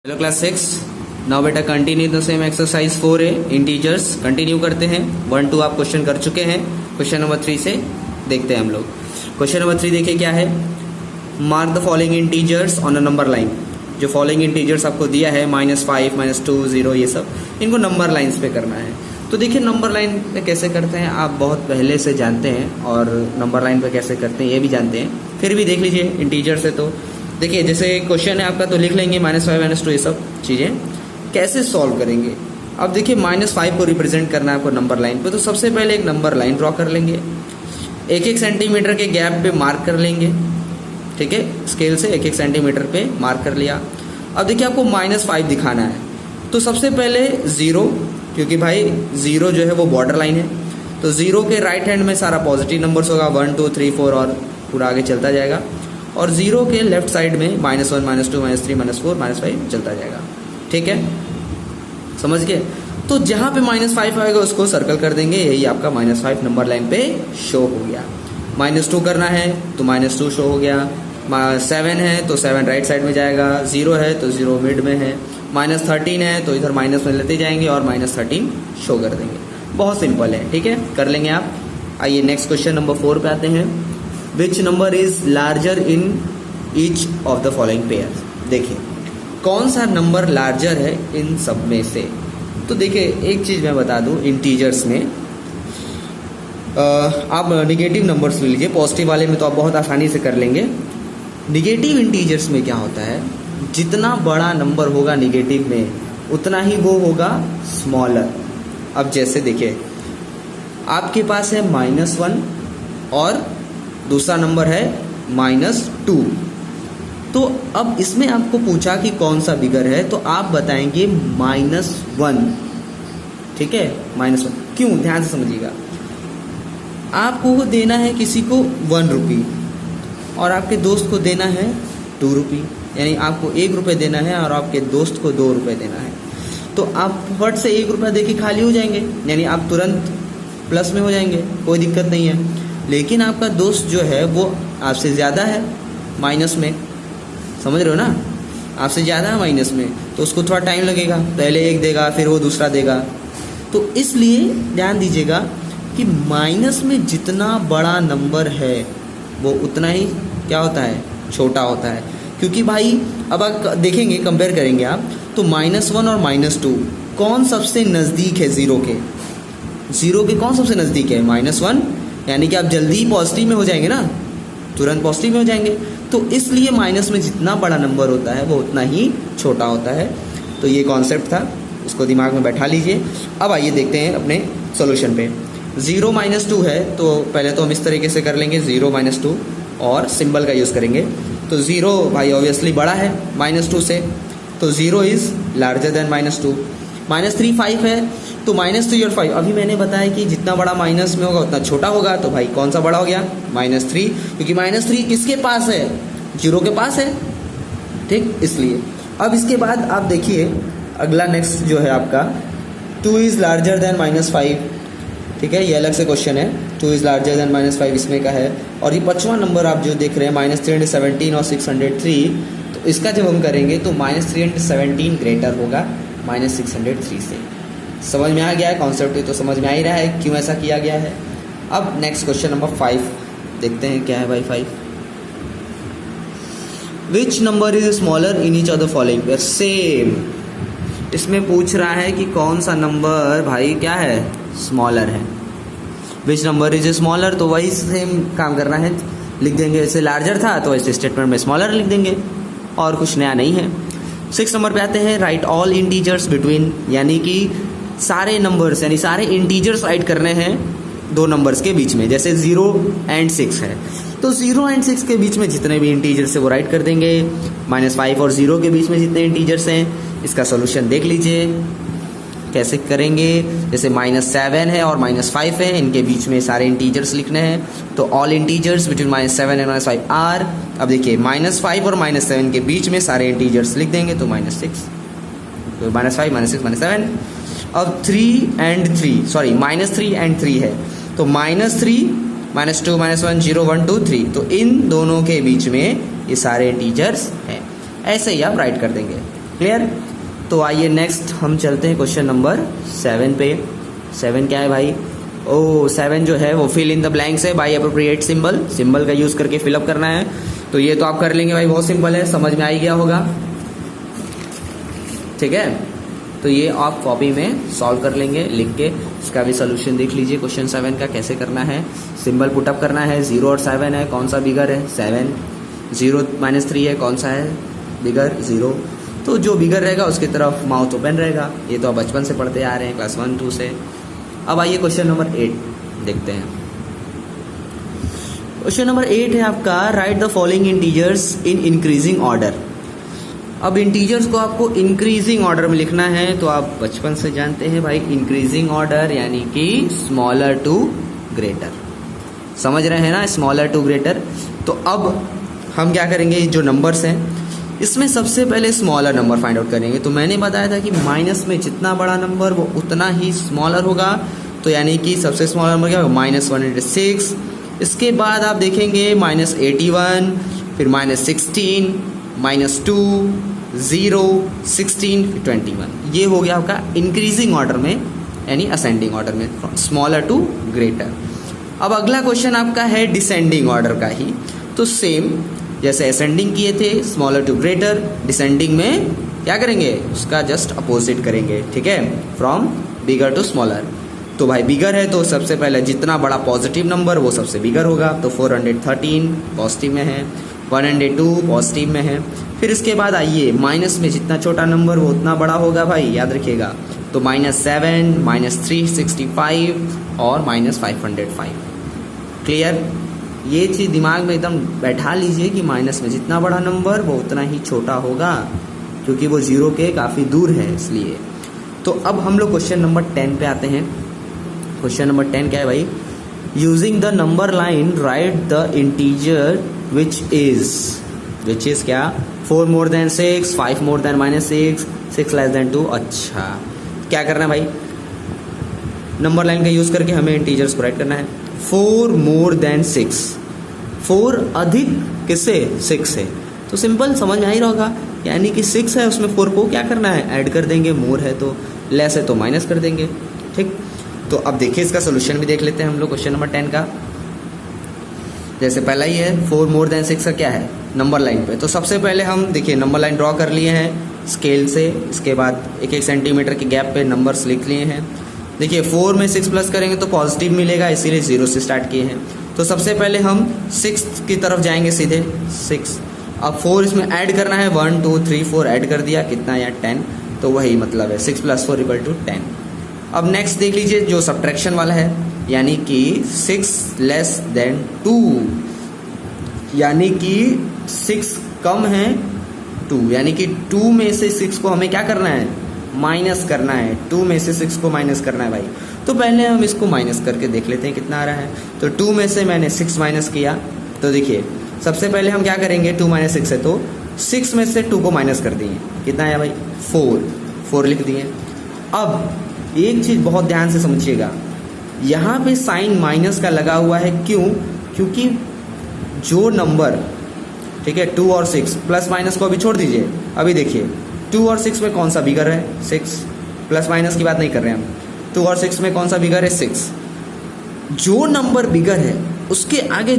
Hello class 6। Now बेटा continue the same exercise 4 है integers continue करते हैं। 1 2 आप क्वेश्चन कर चुके हैं। क्वेश्चन नंबर 3 से देखते हैं हम लोग। क्वेश्चन नंबर 3 देखिए क्या है। Mark the following integers on a number line. जो फॉलोइंग इंटीजर्स आपको दिया है -5 -2 0 ये सब इनको नंबर लाइन्स पे करना है। तो देखिए नंबर लाइन पे कैसे करते हैं आप बहुत पहले से जानते हैं, और नंबर लाइन पे कैसे करते हैं ये भी जानते हैं, फिर भी देख लीजिए इंटीजर्स है तो देखिए जैसे क्वेश्चन है आपका तो लिख लेंगे -5 -2 ये सब चीज़ें कैसे सॉल्व करेंगे। अब देखिए -5 को रिप्रेजेंट करना है आपको नंबर लाइन पे, तो सबसे पहले एक नंबर लाइन ड्रॉ कर लेंगे। 1-1 सेंटीमीटर के गैप पे मार्क कर लेंगे, ठीक है, स्केल से 1-1 सेंटीमीटर पे मार्क कर लिया। अब देखिए आपको -5 दिखाना है, तो सबसे पहले 0, क्योंकि भाई 0 जो है वो बॉर्डर लाइन है, तो 0 के राइट हैंड में सारा पॉजिटिव नंबर्स होगा 1 2 3 4 और पूरा आगे चलता जाएगा, और 0 के लेफ्ट साइड में -1 -2 -3 -4 -5 चलता जाएगा, ठीक है, समझ गए। तो जहाँ पे -5 आएगा उसको सर्कल कर देंगे, यही आपका -5 नंबर लाइन पे शो हो गया। -2 करना है तो -2 शो हो गया। 7 है तो 7 राइट साइड में जाएगा, 0 है तो 0 मिड में है, -13 है तो इधर माइनस में लेते जाएंगे और -13 शो कर देंगे। बहुत सिंपल है, ठीक है, कर लेंगे आप। आइए नेक्स्ट क्वेश्चन नंबर 4 पे आते हैं। Which number is larger in each of the following pair. देखिए कौन सा नंबर लार्जर है इन सब में से। तो देखिए एक चीज़ मैं बता दूं, इंटीजर्स में आप निगेटिव नंबर्स ले लीजिए, पॉजिटिव वाले में तो आप बहुत आसानी से कर लेंगे। निगेटिव इंटीजर्स में क्या होता है, जितना बड़ा नंबर होगा निगेटिव में उतना ही वो होगा स्मॉलर। अब जैसे देखिए आपके पास है -1 और दूसरा नंबर है -2, तो अब इसमें आपको पूछा कि कौन सा बिगर है, तो आप बताएंगे -1, ठीक है, -1। क्यों, ध्यान से समझिएगा। आपको देना है किसी को 1 रुपी और आपके दोस्त को देना है 2 रुपी, यानी आपको 1 रुपये देना है और आपके दोस्त को 2 रुपये देना है, तो आप फट से 1 रुपया दे के खाली हो जाएंगे, यानी आप तुरंत प्लस में हो जाएंगे, कोई दिक्कत नहीं है। लेकिन आपका दोस्त जो है वो आपसे ज़्यादा है माइनस में, समझ रहे हो ना, आपसे ज़्यादा है माइनस में, तो उसको थोड़ा टाइम लगेगा, पहले 1 देगा फिर वो दूसरा देगा। तो इसलिए ध्यान दीजिएगा कि माइनस में जितना बड़ा नंबर है वो उतना ही क्या होता है, छोटा होता है। क्योंकि भाई अब आप देखेंगे, कंपेयर करेंगे आप, तो -1 और -2 कौन सबसे नज़दीक है 0 के। 0 के कौन सबसे नज़दीक है, -1, यानी कि आप जल्दी पॉजिटिव में हो जाएंगे ना, तुरंत पॉजिटिव में हो जाएंगे। तो इसलिए माइनस में जितना बड़ा नंबर होता है वो उतना ही छोटा होता है। तो ये कॉन्सेप्ट था, इसको दिमाग में बैठा लीजिए। अब आइए देखते हैं अपने सॉल्यूशन पे। 0 -2 है तो पहले तो हम इस तरीके से कर लेंगे, 0 -2 और सिंबल का यूज़ करेंगे। तो 0 भाई ऑब्वियसली बड़ा है -2 से, तो 0 इज़ लार्जर देन -2। -3 5 है तो -3 और 5, अभी मैंने बताया कि जितना बड़ा माइनस में होगा उतना छोटा होगा, तो भाई कौन सा बड़ा हो गया, -3, क्योंकि -3 किसके पास है, 0 के पास है, ठीक, इसलिए। अब इसके बाद आप देखिए अगला नेक्स्ट जो है आपका 2 इज़ लार्जर देन -5, ठीक है, ये अलग से क्वेश्चन है। 2 इज़ लार्जर देन -5 इसमें का है। और ये 5वां नंबर आप जो देख रहे हैं -317 और 603, तो इसका जब हम करेंगे तो -317 ग्रेटर होगा -603 से। समझ में आ गया है कॉन्सेप्ट, तो समझ में आ ही रहा है क्यों ऐसा किया गया है। अब नेक्स्ट क्वेश्चन नंबर 5 देखते हैं क्या है भाई। 5 which number is smaller in each of the following pair. Same इसमें पूछ रहा है कि कौन सा नंबर भाई क्या है, स्मॉलर है। विच नंबर इज स्मॉलर, तो वही सेम काम करना है, लिख देंगे। जैसे लार्जर था तो ऐसे स्टेटमेंट में स्मॉलर लिख देंगे, और कुछ नया नहीं है। 6 नंबर पे आते हैं। राइट ऑल इंटीजर्स बिटवीन, यानी कि सारे नंबर्स यानी सारे इंटीजर्स राइट करने हैं 2 नंबर्स के बीच में। जैसे 0 एंड 6 है तो 0 एंड 6 के बीच में जितने भी इंटीजर्स है वो राइट कर देंगे। -5 और 0 के बीच में जितने इंटीजर्स हैं, इसका सोल्यूशन देख लीजिए कैसे करेंगे। जैसे -7 है और -5 है, इनके बीच में सारे इंटीजर्स लिखने हैं, तो all integers between -7 and -5 are. अब देखिए -5 और -7 के बीच में सारे इंटीजर्स लिख देंगे, तो -6, तो -5 -6 -7। अब 3 एंड 3 है, तो -3 -2 -1 0 1 2 3, तो इन दोनों के बीच में ये सारे इंटीजर्स हैं। ऐसे ही आप राइट कर देंगे। क्लियर? तो आइए नेक्स्ट हम चलते हैं क्वेश्चन नंबर 7 पे। 7 क्या है भाई? 7 जो है वो फिल इन द ब्लैंक्स है बाय एप्रोप्रिएट सिंबल का यूज करके फिलअप करना है। तो ये तो आप कर लेंगे भाई, बहुत सिंपल है, समझ में आ ही गया होगा। ठीक है, तो ये आप कॉपी में सॉल्व कर लेंगे लिख के। इसका भी सोल्यूशन देख लीजिए क्वेश्चन 7 का कैसे करना है। सिंबल पुटअप करना है, 0 और 7 है, कौन सा बिगर है? 7। 0 - 3 है, कौन सा है बिगर? 0। तो जो बिगर रहेगा उसकी तरफ माउथ ओपन रहेगा। ये तो आप बचपन से पढ़ते आ रहे हैं, क्लास 1 2 से। अब आइए क्वेश्चन नंबर 8 देखते हैं। क्वेश्चन नंबर 8 है आपका, right the following integers in increasing order. अब इंटीजर्स को आपको इंक्रीजिंग ऑर्डर में लिखना है। तो आप बचपन से जानते हैं भाई, इंक्रीजिंग ऑर्डर यानी कि स्मॉलर टू ग्रेटर, समझ रहे हैं ना, स्मॉलर टू ग्रेटर। तो अब हम क्या करेंगे, जो नंबर्स हैं इसमें सबसे पहले स्मॉलर नंबर फाइंड आउट करेंगे। तो मैंने बताया था कि माइनस में जितना बड़ा नंबर वो उतना ही स्मॉलर होगा। तो यानी कि सबसे स्मॉलर नंबर क्या होगा? -106। इसके बाद आप देखेंगे -81, फिर -16, -2, 0, 16, 21। ये हो गया आपका इंक्रीजिंग ऑर्डर में, यानी असेंडिंग ऑर्डर में, स्मॉलर टू ग्रेटर। अब अगला क्वेश्चन आपका है डिसेंडिंग ऑर्डर का ही। तो सेम जैसे असेंडिंग किए थे, स्मॉलर टू ग्रेटर, डिसेंडिंग में क्या करेंगे? उसका जस्ट अपोजिट करेंगे। ठीक है, फ्रॉम बिगर टू स्मॉलर। तो भाई बिगर है तो सबसे पहले जितना बड़ा पॉजिटिव नंबर वो सबसे बिगर होगा। तो 413 पॉजिटिव में है, 102 पॉजिटिव में है। फिर इसके बाद आइए माइनस में जितना छोटा नंबर वो उतना बड़ा होगा भाई, याद रखिएगा। तो -7, -365 और -505। क्लियर? ये चीज़ दिमाग में एकदम बैठा लीजिए कि माइनस में जितना बड़ा नंबर वो उतना ही छोटा होगा, क्योंकि वो 0 के काफ़ी दूर है इसलिए। तो अब हम लोग क्वेश्चन नंबर 10 पे आते हैं। क्वेश्चन नंबर 10 क्या है भाई? Using the number line right the integer which is क्या? 4 more than 6, 5 more than -6, 6 less than 2। अच्छा, क्या करना है भाई? नंबर लाइन का यूज करके हमें इंटीजर्स को राइट करना है। 4 more than 6, 4 अधिक किससे? 6 से। तो सिंपल, समझ में आ ही रहा होगा, यानी कि 6 है उसमें 4 को क्या करना है? ऐड कर देंगे। मोर है तो, लेस है तो माइनस कर देंगे। ठीक, तो अब देखिए इसका सोल्यूशन भी देख लेते हैं हम लोग क्वेश्चन नंबर 10 का। जैसे पहला ही है 4 more than 6 का क्या है? नंबर लाइन पे। तो सबसे पहले हम देखिए नंबर लाइन ड्रॉ कर लिए हैं स्केल से। इसके बाद 1-1 सेंटीमीटर के गैप पे नंबर्स लिख लिए हैं। देखिए 4 में 6 प्लस करेंगे तो पॉजिटिव मिलेगा, इसीलिए 0 से स्टार्ट किए हैं। तो सबसे पहले हम 6 की तरफ जाएंगे सीधे, 6। अब 4 इसमें ऐड करना है, 1 2 3 4 ऐड कर दिया, कितना या 10। तो वही मतलब है 6 + 4 = 10। अब नेक्स्ट देख लीजिए जो सब्ट्रैक्शन वाला है, यानी कि 6 less than 2, यानी कि 6 कम है 2, यानी कि 2 में से 6 को हमें क्या करना है? माइनस करना है। 2 में से 6 को माइनस करना है भाई। तो पहले हम इसको माइनस करके देख लेते हैं कितना आ रहा है। तो 2 में से मैंने 6 माइनस किया। तो देखिए सबसे पहले हम क्या करेंगे, 2 - 6 है तो 6 में से 2 को माइनस कर दिए, कितना आया भाई? 4 लिख दिए। अब एक चीज़ बहुत ध्यान से समझिएगा, यहाँ पे साइन माइनस का लगा हुआ है। क्यों? क्योंकि जो नंबर, ठीक है, 2 और 6, प्लस माइनस को अभी छोड़ दीजिए। अभी देखिए 2 और 6 में कौन सा बिगर है? 6। प्लस माइनस की बात नहीं कर रहे हैं हम। 2 और 6 में कौन सा बिगर है? 6। जो नंबर बिगर है उसके आगे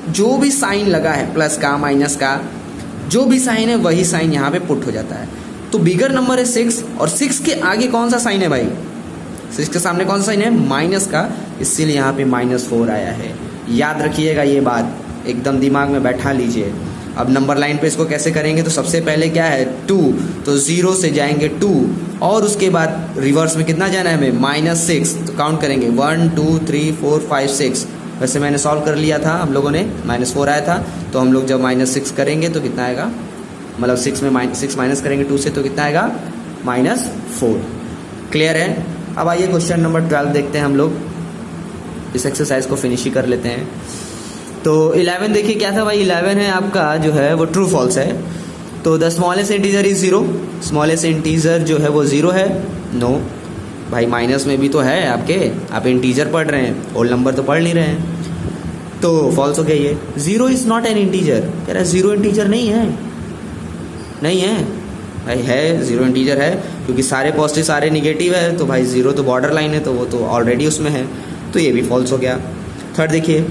जो भी साइन लगा है, प्लस का माइनस का जो भी साइन है वही साइन यहाँ पे पुट हो जाता है। तो बिगर नंबर है 6 और 6 के आगे कौन सा साइन है भाई? 6 के सामने कौन सा साइन है? माइनस का, इसीलिए यहाँ पे -4 आया है। याद रखिएगा ये बात, एकदम दिमाग में बैठा लीजिए। अब नंबर लाइन पे इसको कैसे करेंगे? तो सबसे पहले क्या है? 2, तो 0 से जाएंगे 2 और उसके बाद रिवर्स में कितना जाना है हमें? -6। तो काउंट करेंगे 1 2 3 4 5 6। वैसे मैंने सॉल्व कर लिया था हम लोगों ने, -4 आया था। तो हम लोग जब -6 करेंगे तो कितना आएगा? मतलब 6 में 6 माइनस करेंगे 2 से तो कितना आएगा? -4। क्लियर है? अब आइए क्वेश्चन नंबर 12 देखते हैं हम लोग। इस एक्सरसाइज को फिनिश ही कर लेते हैं। तो 11 देखिए क्या था भाई? 11 है आपका जो है वो ट्रू फॉल्स है। तो the smallest integer is 0, smallest integer जो है वो 0 है। नो भाई, माइनस में भी तो है आपके, आप इंटीजर पढ़ रहे हैं, होल नंबर तो पढ़ नहीं रहे हैं। तो फॉल्स हो गया ये। 0 इज नॉट एन इंटीजर, कह रहा है 0 इंटीजर नहीं है, नहीं है। भाई है, जीरो इंटीजर है, क्योंकि सारे पॉजिटिव सारे निगेटिव है, तो भाई जीरो तो बॉर्डर लाइन है, तो वो तो ऑलरेडी उसमें है, तो ये भी फॉल्स हो गया। थर्ड देखिए,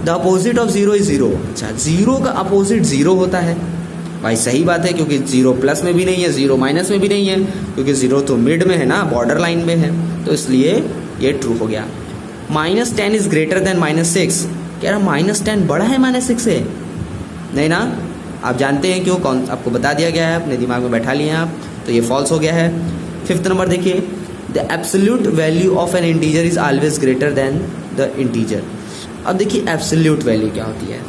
the opposite of zero is zero. अच्छा, जीरो का अपोजिट जीरो होता है, भाई सही बात है, क्योंकि जीरो प्लस में भी नहीं है, जीरो माइनस में भी नहीं है, क्योंकि जीरो तो मिड में है ना, बॉर्डर लाइन में है, तो इसलिए ये ट्रू हो गया। -10 इज ग्रेटर देन -6, कह रहा -10 बड़ा है -6 से, नहीं ना, आप जानते हैं क्यों, कौन आपको बता दिया गया है, अपने दिमाग में बैठा लिए हैं आप, तो ये फॉल्स हो गया है। फिफ्थ नंबर देखिए, the absolute value of N integer is always greater than the integer. अब देखिए एब्सोल्यूट वैल्यू क्या होती है।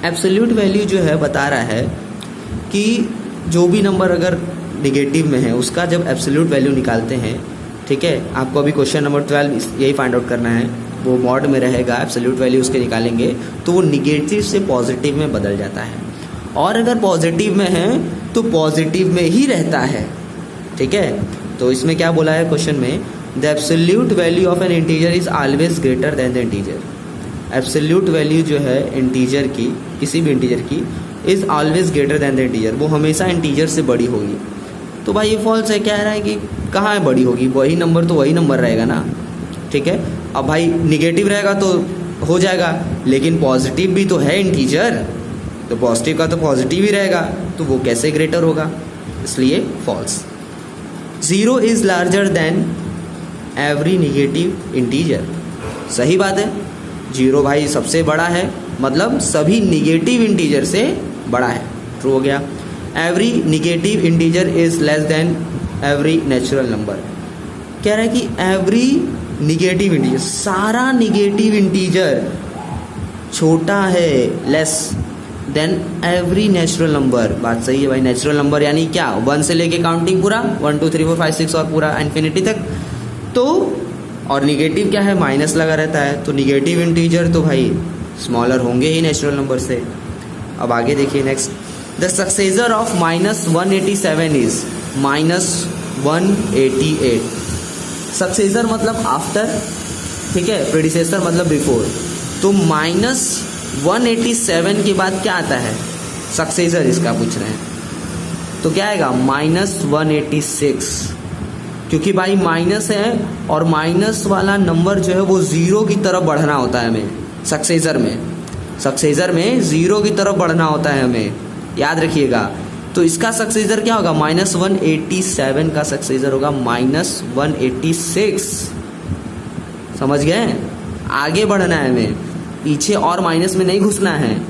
एब्सोल्यूट वैल्यू जो है बता रहा है कि जो भी नंबर अगर निगेटिव में है उसका जब एब्सोल्यूट वैल्यू निकालते हैं, ठीक है, आपको अभी क्वेश्चन नंबर 12 यही फाइंड आउट करना है, वो मॉड में रहेगा, एब्सोल्यूट वैल्यू उसके निकालेंगे तो वो निगेटिव से पॉजिटिव में बदल जाता है, और अगर पॉजिटिव में है तो पॉजिटिव में ही रहता है, ठीक है। तो इसमें क्या बोला है क्वेश्चन में, the absolute value of N integer is always greater than the integer. Absolute value जो है इंटीजर की, किसी भी इंटीजर की, is always greater than the integer, वो हमेशा इंटीजर से बड़ी होगी। तो भाई ये फॉल्स है, कह रहा है कि कहाँ है बड़ी होगी, वही नंबर तो वही नंबर रहेगा ना, ठीक है। अब भाई निगेटिव रहेगा तो हो जाएगा, लेकिन पॉजिटिव भी तो है इंटीजर, तो पॉजिटिव का तो पॉजिटिव ही रहेगा, तो वो कैसे ग्रेटर होगा, इसलिए false. Zero is larger than every negative integer, सही बात है, जीरो भाई सबसे बड़ा है, मतलब सभी निगेटिव इंटीजर से बड़ा है, ट्रू हो गया। Every negative integer is less than every natural number, कह रहा है कि एवरी निगेटिव इंटीजर, सारा निगेटिव इंटीजर छोटा है, less than every natural number, बात सही है भाई। नेचुरल नंबर यानी क्या, 1 से लेके काउंटिंग पूरा 1 2 3 4 5 6 और पूरा इन्फिनिटी तक, तो और निगेटिव क्या है, माइनस लगा रहता है, तो निगेटिव इंटीजर तो भाई स्मॉलर होंगे ही नेचुरल नंबर से। अब आगे देखिए next, the successor of -187 is -188। Successor मतलब आफ्टर, ठीक है, प्रेडिसेसर मतलब बिफोर, तो -187 के बाद क्या आता है, सक्सेसर इसका पूछ रहे हैं, तो क्या आएगा -186, क्योंकि भाई माइनस है और माइनस वाला नंबर जो है वो जीरो की तरफ बढ़ना होता है हमें, सक्सेसर में जीरो की तरफ बढ़ना होता है हमें, याद रखिएगा। तो इसका सक्सेसर क्या होगा, -187 का सक्सेसर होगा -186, समझ गए, आगे बढ़ना है हमें, पीछे और माइनस में नहीं घुसना है,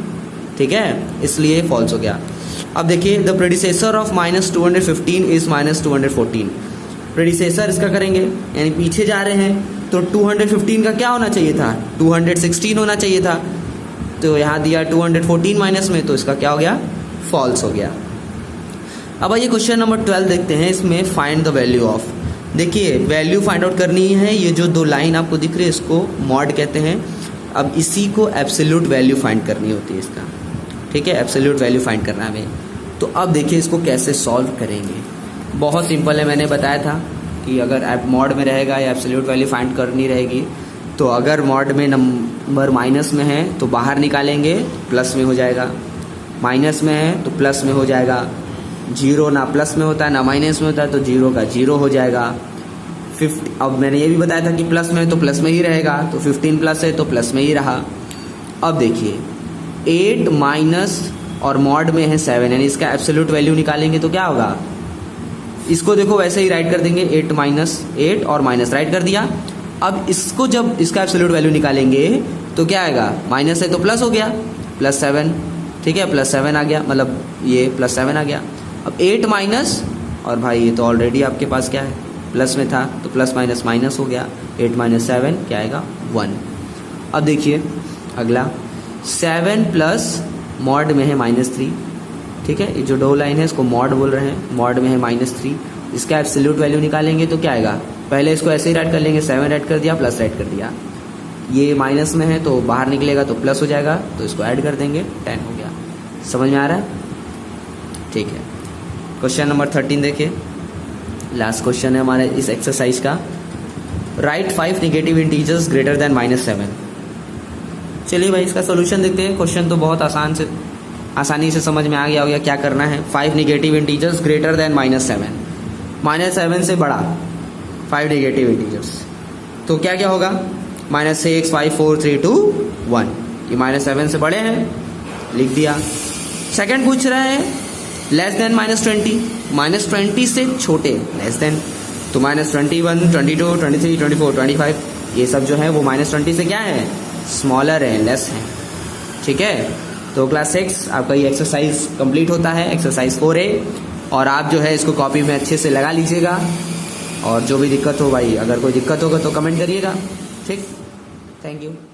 ठीक है, इसलिए फॉल्स हो गया। अब देखिए, the predecessor of -215 is -214, predecessor इसका करेंगे यानी पीछे जा रहे हैं, तो 215 का क्या होना चाहिए था, 216 होना चाहिए था, तो यहाँ दिया 214 माइनस में, तो इसका क्या हो गया, फॉल्स हो गया। अब आइए क्वेश्चन नंबर 12 देखते हैं, इसमें फाइंड द वैल्यू ऑफ। देखिए वैल्यू फाइंड आउट करनी है, ये जो दो लाइन आपको दिख रही है इसको मॉड कहते हैं। अब इसी को एब्सोल्यूट वैल्यू फाइंड करनी होती है इसका, ठीक है, एब्सोल्यूट वैल्यू फाइंड करना है हमें। तो अब देखिए इसको कैसे सॉल्व करेंगे, बहुत सिंपल है, मैंने बताया था कि अगर मॉड में रहेगा या एब्सोल्यूट वैल्यू फाइंड करनी रहेगी, तो अगर मॉड में नंबर माइनस में है तो बाहर निकालेंगे, प्लस में हो जाएगा, माइनस में है तो प्लस में हो जाएगा, जीरो ना प्लस में होता है ना माइनस में होता है, तो जीरो का जीरो हो जाएगा। 50, अब मैंने ये भी बताया था कि प्लस में है तो प्लस में ही रहेगा, तो 15 प्लस है तो प्लस में ही रहा। अब देखिए 8 माइनस और मॉड में है 7, यानी इसका एब्सोल्यूट वैल्यू निकालेंगे तो क्या होगा, इसको देखो वैसे ही राइट कर देंगे, 8 माइनस 8 और माइनस राइट कर दिया। अब इसको जब इसका एब्सोल्यूट वैल्यू निकालेंगे तो क्या आएगा, माइनस है तो प्लस हो गया, +7, ठीक है, +7 आ गया, मतलब ये +7 आ गया। अब 8 माइनस, और भाई ये तो ऑलरेडी आपके पास क्या है, प्लस में था, तो प्लस माइनस माइनस हो गया, 8 माइनस 7 क्या आएगा, 1। अब देखिए अगला, 7 प्लस मॉड में है -3, ठीक है, ये जो दो लाइन है इसको मॉड बोल रहे हैं, मॉड में है -3, इसका एब्सोल्यूट वैल्यू निकालेंगे तो क्या आएगा, पहले इसको ऐसे ही राइट कर लेंगे, 7 राइट कर दिया, प्लस राइट कर दिया, ये माइनस में है तो बाहर निकलेगा तो प्लस हो जाएगा, तो इसको ऐड कर देंगे, 10 हो गया। समझ में आ रहा है, ठीक है। क्वेश्चन नंबर 13 देखिए, लास्ट क्वेश्चन है हमारे इस एक्सरसाइज का, right 5 negative integers greater than -7। चलिए भाई इसका सोल्यूशन देखते हैं, क्वेश्चन तो बहुत आसान से आसानी से समझ में आ गया होगा क्या करना है। 5 नेगेटिव इंटीजर्स ग्रेटर देन -7, -7 से बड़ा 5 नेगेटिव इंटीजर्स, तो क्या क्या होगा, -6, 5, 4, 3, 2, 1, ये -7 से बड़े हैं, लिख दिया। सेकंड पूछ रहा है लेस देन -20, -20 से छोटे, लेस देन, तो -21, 22, 23, 24, 25, ये सब जो है वो -20 से क्या है, स्मॉलर है, लेस है, ठीक है। तो क्लास 6 आपका ये एक्सरसाइज कंप्लीट होता है, एक्सरसाइज 4A, और आप जो है इसको कॉपी में अच्छे से लगा लीजिएगा, और जो भी दिक्कत हो भाई, अगर कोई दिक्कत होगा तो कमेंट करिएगा, ठीक, थैंक यू।